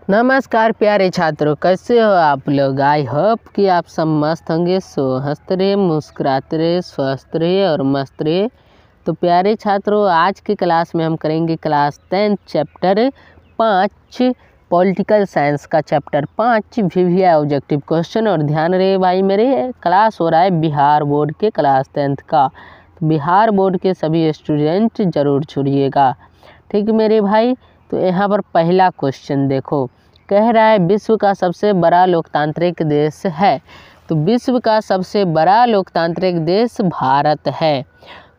नमस्कार प्यारे छात्रों, कैसे हो आप लोग। आई होप कि आप सब मस्त होंगे। सो हंसते रहिए, मुस्कुराते रहिए, स्वस्थ रहिए और मस्त रहिए। तो प्यारे छात्रों, आज की क्लास में हम करेंगे क्लास 10 चैप्टर 5 पॉलिटिकल साइंस का चैप्टर 5 VVI ऑब्जेक्टिव क्वेश्चन। और ध्यान रहे भाई, मेरे क्लास हो रहा है बिहार बोर्ड के क्लास 10th का। तो बिहार बोर्ड के सभी स्टूडेंट ज़रूर छुड़िएगा, ठीक है मेरे भाई। तो यहाँ पर पहला क्वेश्चन देखो, कह रहा है विश्व का सबसे बड़ा लोकतांत्रिक देश है। तो विश्व का सबसे बड़ा लोकतांत्रिक देश भारत है।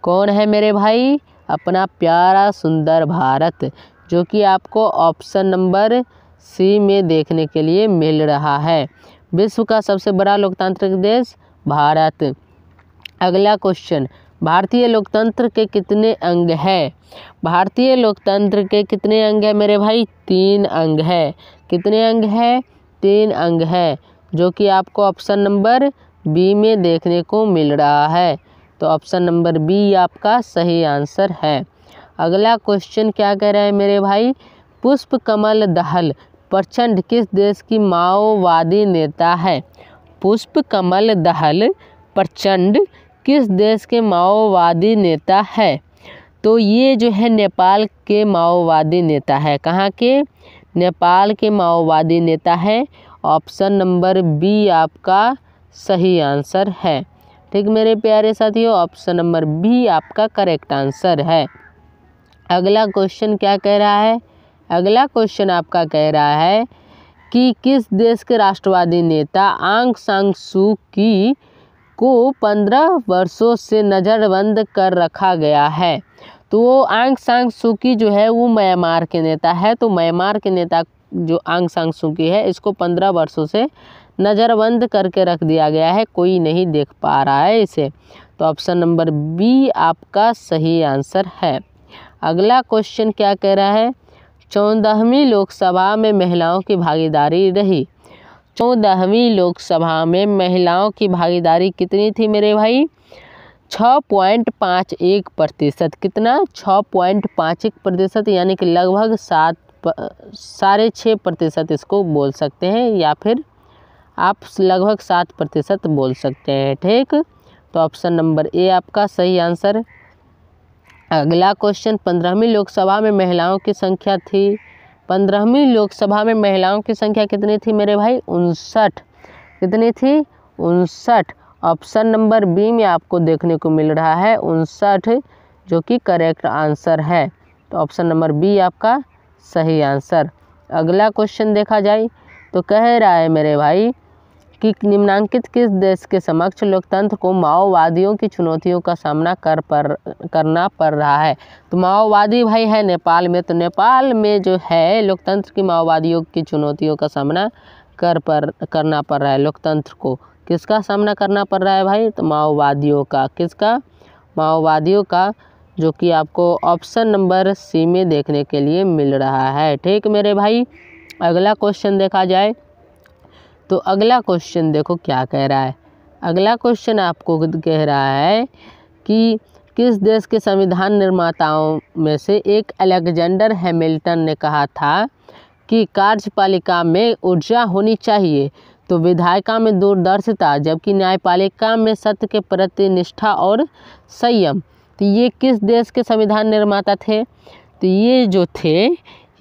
कौन है मेरे भाई? अपना प्यारा सुंदर भारत, जो कि आपको ऑप्शन नंबर सी में देखने के लिए मिल रहा है। विश्व का सबसे बड़ा लोकतांत्रिक देश भारत। अगला क्वेश्चन, भारतीय लोकतंत्र के कितने अंग हैं? भारतीय लोकतंत्र के कितने अंग हैं मेरे भाई? 3 अंग है। कितने अंग है? 3 अंग है, जो कि आपको ऑप्शन नंबर बी में देखने को मिल रहा है। तो ऑप्शन नंबर बी आपका सही आंसर है। अगला क्वेश्चन क्या कह रहा है मेरे भाई? पुष्प कमल दहल प्रचंड किस देश की माओवादी नेता है? पुष्प कमल दहल प्रचंड किस देश के माओवादी नेता है? तो ये जो है नेपाल के माओवादी नेता है। कहाँ के? नेपाल के माओवादी नेता है। ऑप्शन नंबर बी आपका सही आंसर है। ठीक मेरे प्यारे साथियों, ऑप्शन नंबर बी आपका करेक्ट आंसर है। अगला क्वेश्चन क्या कह रहा है? अगला क्वेश्चन आपका कह रहा है कि किस देश के राष्ट्रवादी नेता आंग सान सू की को 15 वर्षों से नज़रबंद कर रखा गया है? तो वो आंग सान सू की जो है वो म्यांमार के नेता है। तो म्यांमार के नेता जो आंग सान सू की है, इसको 15 वर्षों से नज़रबंद करके रख दिया गया है, कोई नहीं देख पा रहा है इसे। तो ऑप्शन नंबर बी आपका सही आंसर है। अगला क्वेश्चन क्या कह रहा है? 14वीं लोकसभा में महिलाओं की भागीदारी रही। 14वीं लोकसभा में महिलाओं की भागीदारी कितनी थी मेरे भाई? 6.51%। कितना? 6.51%, यानी कि लगभग 6.5% इसको बोल सकते हैं, या फिर आप लगभग 7% बोल सकते हैं। ठीक, तो ऑप्शन नंबर ए आपका सही आंसर। अगला क्वेश्चन, 15वीं लोकसभा में महिलाओं की संख्या थी। 15वीं लोकसभा में महिलाओं की संख्या कितनी थी मेरे भाई? 59। कितनी थी? 59। ऑप्शन नंबर बी में आपको देखने को मिल रहा है 59, जो कि करेक्ट आंसर है। तो ऑप्शन नंबर बी आपका सही आंसर। अगला क्वेश्चन देखा जाए तो कह रहा है मेरे भाई कि निम्नांकित किस देश के समक्ष लोकतंत्र को माओवादियों की चुनौतियों का सामना करना पड़ रहा है? तो माओवादी भाई है नेपाल में। तो नेपाल में जो है लोकतंत्र की माओवादियों की चुनौतियों का सामना करना पड़ रहा है। लोकतंत्र को किसका सामना करना पड़ रहा है भाई? तो माओवादियों का। किसका? माओवादियों का, जो कि आपको ऑप्शन नंबर सी में देखने के लिए मिल रहा है। ठीक मेरे भाई, अगला क्वेश्चन देखा जाए तो अगला क्वेश्चन देखो क्या कह रहा है। अगला क्वेश्चन आपको कह रहा है कि किस देश के संविधान निर्माताओं में से एक अलेक्जेंडर हैमिल्टन ने कहा था कि कार्यपालिका में ऊर्जा होनी चाहिए, तो विधायिका में दूरदर्शिता, जबकि न्यायपालिका में सत्य के प्रति निष्ठा और संयम। तो ये किस देश के संविधान निर्माता थे? तो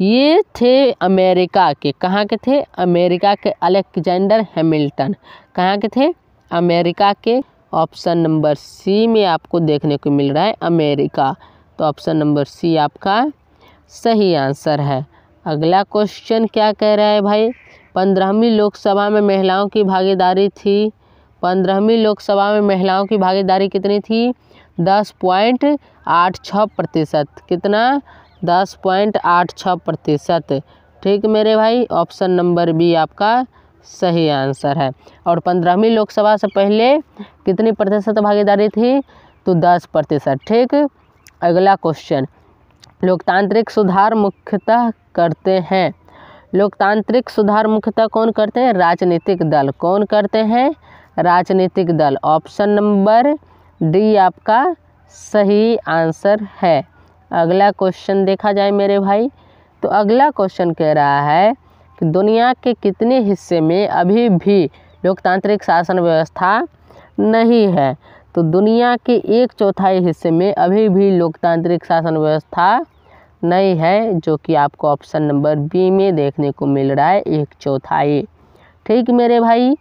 ये थे अमेरिका के। कहाँ के थे? अमेरिका के अलेक्जेंडर हैमिल्टन। कहाँ के थे? अमेरिका के। ऑप्शन नंबर सी में आपको देखने को मिल रहा है अमेरिका। तो ऑप्शन नंबर सी आपका सही आंसर है। अगला क्वेश्चन क्या कह रहा है भाई? 15वीं लोकसभा में महिलाओं की भागीदारी थी। 15वीं लोकसभा में महिलाओं की भागीदारी कितनी थी? 10.86%। कितना? 10.86%। ठीक मेरे भाई, ऑप्शन नंबर बी आपका सही आंसर है। और 15वीं लोकसभा से पहले कितनी प्रतिशत भागीदारी थी? तो 10%। ठीक, अगला क्वेश्चन, लोकतांत्रिक सुधार मुख्यतः करते हैं। लोकतांत्रिक सुधार मुख्यतः कौन करते हैं? राजनीतिक दल। कौन करते हैं? राजनीतिक दल। ऑप्शन नंबर डी आपका सही आंसर है। अगला क्वेश्चन देखा जाए मेरे भाई तो अगला क्वेश्चन कह रहा है कि दुनिया के कितने हिस्से में अभी भी लोकतांत्रिक शासन व्यवस्था नहीं है। तो दुनिया के 1/4 हिस्से में अभी भी लोकतांत्रिक शासन व्यवस्था नहीं है, जो कि आपको ऑप्शन नंबर बी में देखने को मिल रहा है 1/4। ठीक मेरे भाई,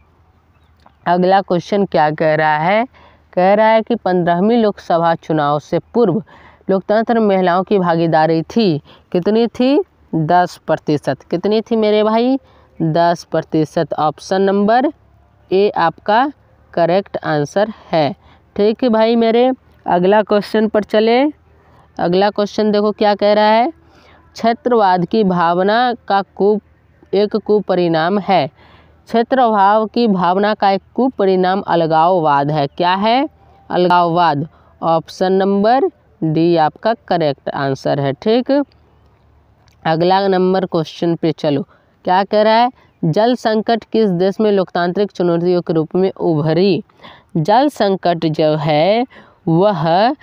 अगला क्वेश्चन क्या कह रहा है? कह रहा है कि 15वीं लोकसभा चुनाव से पूर्व लोकतंत्र में महिलाओं की भागीदारी थी, कितनी थी? 10%। कितनी थी मेरे भाई? 10%। ऑप्शन नंबर ए आपका करेक्ट आंसर है। ठीक है भाई मेरे, अगला क्वेश्चन पर चले। अगला क्वेश्चन देखो क्या कह रहा है। क्षेत्रवाद की भावना का एक कुपरिणाम है। क्षेत्रभाव की भावना का एक कुपरिणाम अलगाववाद है। क्या है? अलगाववाद। ऑप्शन नंबर डी आपका करेक्ट आंसर है। ठीक, अगला नंबर क्वेश्चन पे चलो। क्या कह रहा है? जल संकट किस देश में लोकतांत्रिक चुनौतियों के रूप में उभरी? जल संकट जो है वह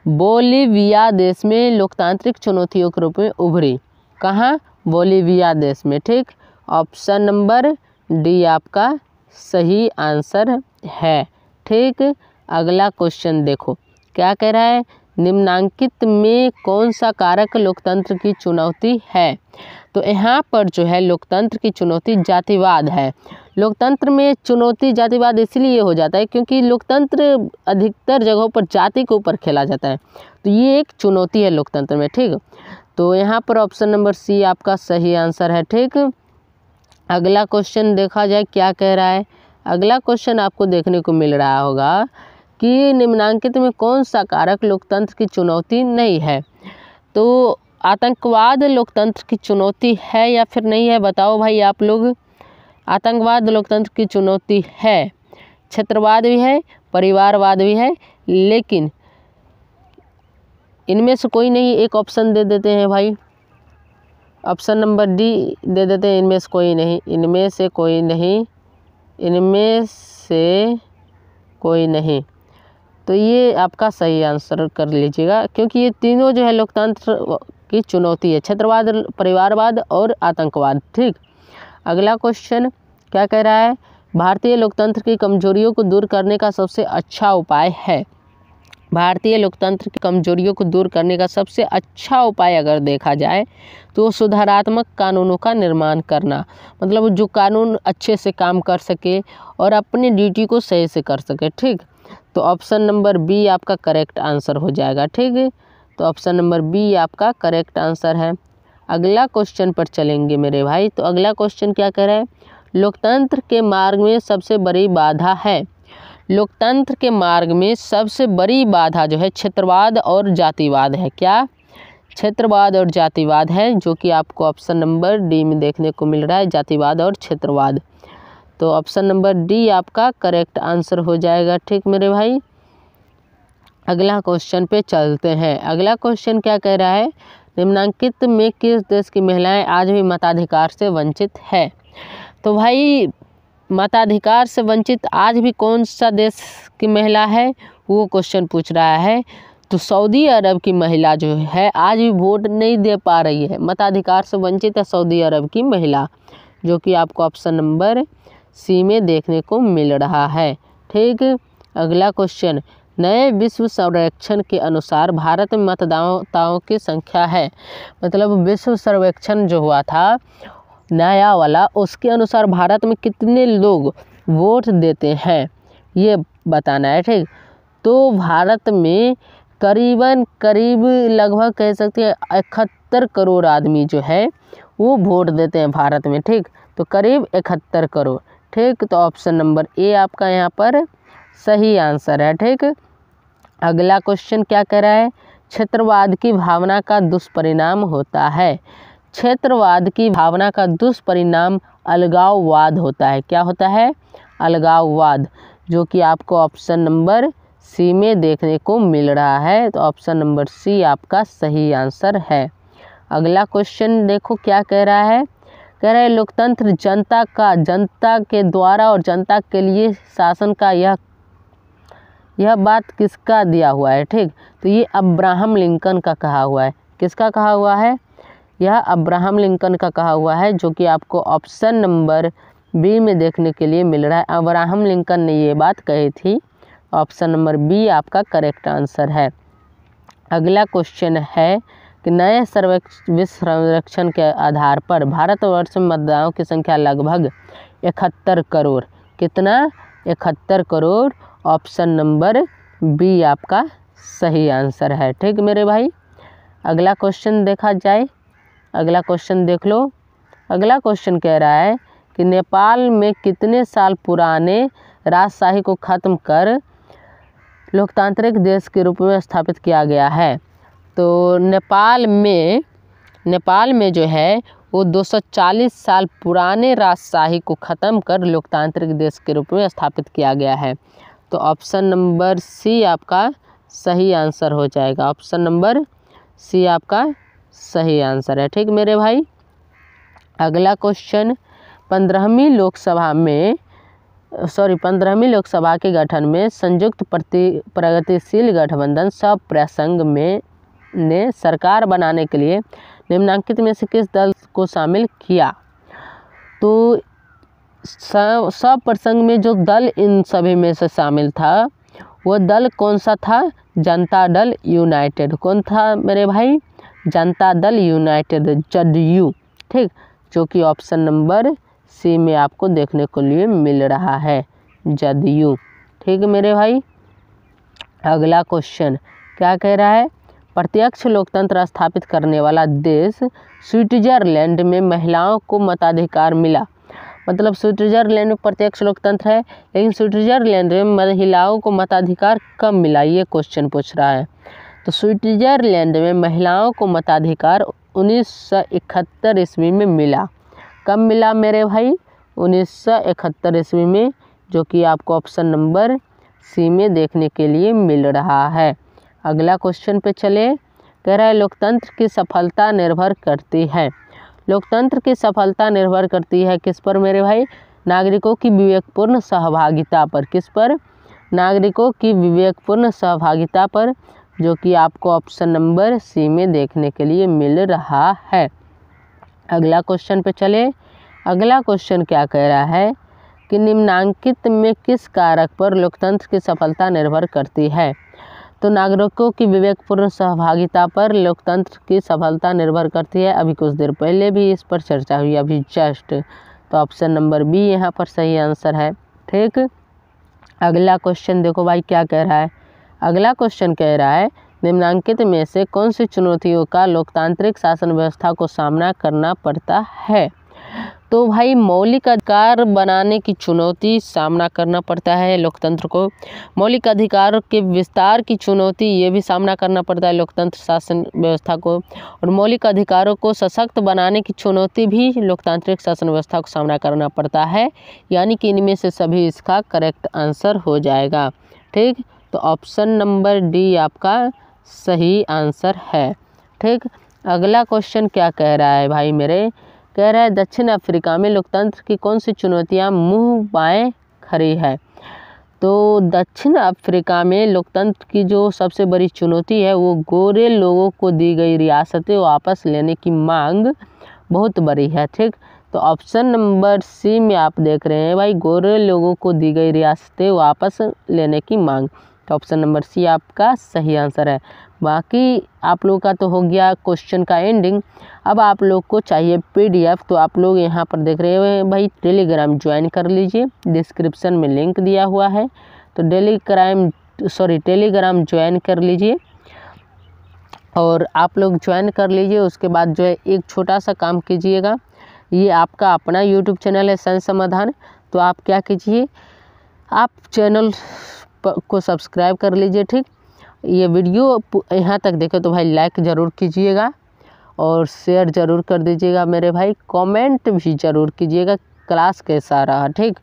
बोलीविया देश में लोकतांत्रिक चुनौतियों के रूप में उभरी। कहाँ? बोलीविया देश में। ठीक, ऑप्शन नंबर डी आपका सही आंसर है। ठीक, अगला क्वेश्चन देखो क्या कह रहा है। निम्नांकित में कौन सा कारक लोकतंत्र की चुनौती है? तो यहाँ पर जो है लोकतंत्र की चुनौती जातिवाद है। लोकतंत्र में चुनौती जातिवाद इसलिए हो जाता है क्योंकि लोकतंत्र अधिकतर जगहों पर जाति के ऊपर खेला जाता है, तो ये एक चुनौती है लोकतंत्र में। ठीक, तो यहाँ पर ऑप्शन नंबर सी आपका सही आंसर है। ठीक, अगला क्वेश्चन देखा जाए क्या कह रहा है। अगला क्वेश्चन आपको देखने को मिल रहा होगा कि निम्नांकित में कौन सा कारक लोकतंत्र की चुनौती नहीं है? तो आतंकवाद लोकतंत्र की चुनौती है या फिर नहीं है? बताओ भाई आप लोग। आतंकवाद लोकतंत्र की चुनौती है, क्षेत्रवाद भी है, परिवारवाद भी है, लेकिन इनमें से कोई नहीं। एक ऑप्शन दे देते हैं भाई, ऑप्शन नंबर डी दे देते हैं। इनमें से कोई नहीं, इनमें से कोई नहीं, इनमें से कोई नहीं। तो ये आपका सही आंसर कर लीजिएगा, क्योंकि ये तीनों जो है लोकतंत्र की चुनौती है, क्षेत्रवाद, परिवारवाद और आतंकवाद। ठीक, अगला क्वेश्चन क्या कह रहा है। भारतीय लोकतंत्र की कमजोरियों को दूर करने का सबसे अच्छा उपाय है। भारतीय लोकतंत्र की कमजोरियों को दूर करने का सबसे अच्छा उपाय अगर देखा जाए तो सुधारात्मक कानूनों का निर्माण करना, मतलब जो कानून अच्छे से काम कर सके और अपनी ड्यूटी को सही से कर सके। ठीक, तो ऑप्शन नंबर बी आपका करेक्ट आंसर हो जाएगा। ठीक है, तो ऑप्शन नंबर बी आपका करेक्ट आंसर है। अगला क्वेश्चन पर चलेंगे मेरे भाई। तो अगला क्वेश्चन क्या कह रहा है। लोकतंत्र के मार्ग में सबसे बड़ी बाधा है। लोकतंत्र के मार्ग में सबसे बड़ी बाधा जो है क्षेत्रवाद और जातिवाद है। क्या? क्षेत्रवाद और जातिवाद है, जो कि आपको ऑप्शन नंबर डी में देखने को मिल रहा है, जातिवाद और क्षेत्रवाद। तो ऑप्शन नंबर डी आपका करेक्ट आंसर हो जाएगा। ठीक मेरे भाई, अगला क्वेश्चन पे चलते हैं। अगला क्वेश्चन क्या कह रहा है। निम्नांकित में किस देश की महिलाएं आज भी मताधिकार से वंचित है? तो भाई मताधिकार से वंचित आज भी कौन सा देश की महिला है, वो क्वेश्चन पूछ रहा है। तो सऊदी अरब की महिला जो है आज भी वोट नहीं दे पा रही है, मताधिकार से वंचित है सऊदी अरब की महिला, जो कि आपको ऑप्शन नंबर सी में देखने को मिल रहा है। ठीक, अगला क्वेश्चन। नए विश्व सर्वेक्षण के अनुसार भारत में मतदाताओं की संख्या है, मतलब विश्व सर्वेक्षण जो हुआ था नया वाला, उसके अनुसार भारत में कितने लोग वोट देते हैं ये बताना है। ठीक, तो भारत में करीब लगभग कह सकते हैं 71 करोड़ आदमी जो है वो वोट देते हैं भारत में। ठीक, तो करीब 71 करोड़। ठीक, तो ऑप्शन नंबर ए आपका यहाँ पर सही आंसर है। ठीक, अगला क्वेश्चन क्या कह रहा है। क्षेत्रवाद की भावना का दुष्परिणाम होता है। क्षेत्रवाद की भावना का दुष्परिणाम अलगाववाद होता है। क्या होता है? अलगाववाद, जो कि आपको ऑप्शन नंबर सी में देखने को मिल रहा है। तो ऑप्शन नंबर सी आपका सही आंसर है। अगला क्वेश्चन देखो क्या कह रहा है। कह रहा है लोकतंत्र जनता के द्वारा और जनता के लिए शासन का यह बात किसका दिया हुआ है? ठीक, तो ये अब्राहम लिंकन का कहा हुआ है। किसका कहा हुआ है? यह अब्राहम लिंकन का कहा हुआ है, जो कि आपको ऑप्शन नंबर बी में देखने के लिए मिल रहा है। अब्राहम लिंकन ने ये बात कही थी। ऑप्शन नंबर बी आपका करेक्ट आंसर है। अगला क्वेश्चन है कि नए विश्व सर्वेक्षण के आधार पर भारतवर्ष में मतदाताओं की संख्या लगभग 71 करोड़। कितना? 71 करोड़। ऑप्शन नंबर बी आपका सही आंसर है। ठीक मेरे भाई, अगला क्वेश्चन देखा जाए। अगला क्वेश्चन देख लो। अगला क्वेश्चन कह रहा है कि नेपाल में कितने साल पुराने राजशाही को खत्म कर लोकतांत्रिक देश के रूप में स्थापित किया गया है। तो नेपाल में जो है वो 240 साल पुराने राजशाही को ख़त्म कर लोकतांत्रिक देश के रूप में स्थापित किया गया है। तो ऑप्शन नंबर सी आपका सही आंसर हो जाएगा। ऑप्शन नंबर सी आपका सही आंसर है। ठीक मेरे भाई, अगला क्वेश्चन 15वीं लोकसभा के गठन में संयुक्त प्रगतिशील गठबंधन सब प्रसंग में ने सरकार बनाने के लिए निम्नलिखित में से किस दल को शामिल किया। तो सब प्रसंग में जो दल इन सभी में से शामिल था वो दल कौन सा था? जनता दल यूनाइटेड। कौन था मेरे भाई? जनता दल यूनाइटेड, जदयू। ठीक, जो कि ऑप्शन नंबर सी में आपको देखने को लिए मिल रहा है, जदयू। ठीक मेरे भाई, अगला क्वेश्चन क्या कह रहा है? प्रत्यक्ष लोकतंत्र स्थापित करने वाला देश स्विट्जरलैंड में महिलाओं को मताधिकार मिला। मतलब स्विट्जरलैंड में प्रत्यक्ष लोकतंत्र है, लेकिन स्विट्जरलैंड में महिलाओं को मताधिकार कब मिला, ये क्वेश्चन पूछ रहा है। तो स्विट्जरलैंड में महिलाओं को मताधिकार 1971 ईस्वी में मिला। कब मिला मेरे भाई? 1971 ईस्वी में, जो कि आपको ऑप्शन नंबर सी में देखने के लिए मिल रहा है। अगला क्वेश्चन पे चले। कह रहा है लोकतंत्र की सफलता निर्भर करती है। लोकतंत्र की सफलता निर्भर करती है किस पर मेरे भाई? नागरिकों की विवेकपूर्ण सहभागिता पर। किस पर? नागरिकों की विवेकपूर्ण सहभागिता पर, जो कि आपको ऑप्शन नंबर सी में देखने के लिए मिल रहा है। अगला क्वेश्चन पे चले। अगला क्वेश्चन क्या कह रहा है कि निम्नांकित में किस कारक पर लोकतंत्र की सफलता निर्भर करती है। तो नागरिकों की विवेकपूर्ण सहभागिता पर लोकतंत्र की सफलता निर्भर करती है। अभी कुछ देर पहले भी इस पर चर्चा हुई, अभी जस्ट। तो ऑप्शन नंबर बी यहाँ पर सही आंसर है। ठीक, अगला क्वेश्चन देखो भाई क्या कह रहा है। अगला क्वेश्चन कह रहा है निम्नांकित में से कौन सी चुनौतियों का लोकतांत्रिक शासन व्यवस्था को सामना करना पड़ता है। तो भाई मौलिक अधिकार बनाने की चुनौती सामना करना पड़ता है लोकतंत्र को। मौलिक अधिकार के विस्तार की चुनौती ये भी सामना करना पड़ता है लोकतंत्र शासन व्यवस्था को। और मौलिक अधिकारों को सशक्त बनाने की चुनौती भी लोकतांत्रिक शासन व्यवस्था को सामना करना पड़ता है। यानी कि इनमें से सभी इसका करेक्ट आंसर हो जाएगा। ठीक, तो ऑप्शन नंबर डी आपका सही आंसर है। ठीक, अगला क्वेश्चन क्या कह रहा है भाई मेरे? कह रहा है दक्षिण अफ्रीका में लोकतंत्र की कौन सी चुनौतियां मुंह बाएं खड़ी है। तो दक्षिण अफ्रीका में लोकतंत्र की जो सबसे बड़ी चुनौती है वो गोरे लोगों को दी गई रियासतें वापस लेने की मांग बहुत बड़ी है। ठीक, तो ऑप्शन नंबर सी में आप देख रहे हैं भाई, गोरे लोगों को दी गई रियासतें वापस लेने की मांग। तो ऑप्शन नंबर सी आपका सही आंसर है। बाकी आप लोगों का तो हो गया क्वेश्चन का एंडिंग। अब आप लोग को चाहिए पीडीएफ, तो आप लोग यहाँ पर देख रहे हो भाई टेलीग्राम ज्वाइन कर लीजिए, डिस्क्रिप्शन में लिंक दिया हुआ है। तो टेलीग्राम ज्वाइन कर लीजिए और आप लोग ज्वाइन कर लीजिए। उसके बाद जो है एक छोटा सा काम कीजिएगा, ये आपका अपना यूट्यूब चैनल है साइंस समाधान। तो आप क्या कीजिए, आप चैनल को सब्सक्राइब कर लीजिए। ठीक, ये वीडियो यहाँ तक देखे तो भाई लाइक ज़रूर कीजिएगा और शेयर ज़रूर कर दीजिएगा मेरे भाई। कमेंट भी ज़रूर कीजिएगा क्लास कैसा रहा। ठीक,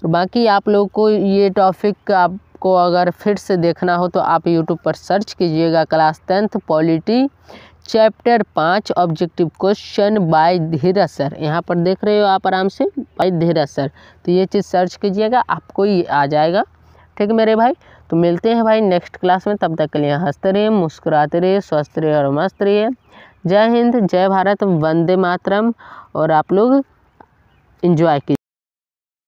और बाकी आप लोग को ये टॉपिक आपको अगर फिर से देखना हो तो आप यूट्यूब पर सर्च कीजिएगा class 10th polity chapter 5 objective question by Dheeraj sir. यहाँ पर देख रहे हो आप आराम से, बाय धीरज सर। तो ये चीज़ सर्च कीजिएगा, आपको ये आ जाएगा। ठीक मेरे भाई, तो मिलते हैं भाई नेक्स्ट क्लास में। तब तक के लिए हंसते रहिए, मुस्कुराते रहिए, स्वस्थ रहिए और मस्त रहिए। जय हिंद, जय भारत, वंदे मातरम। और आप लोग एंजॉय कीजिए।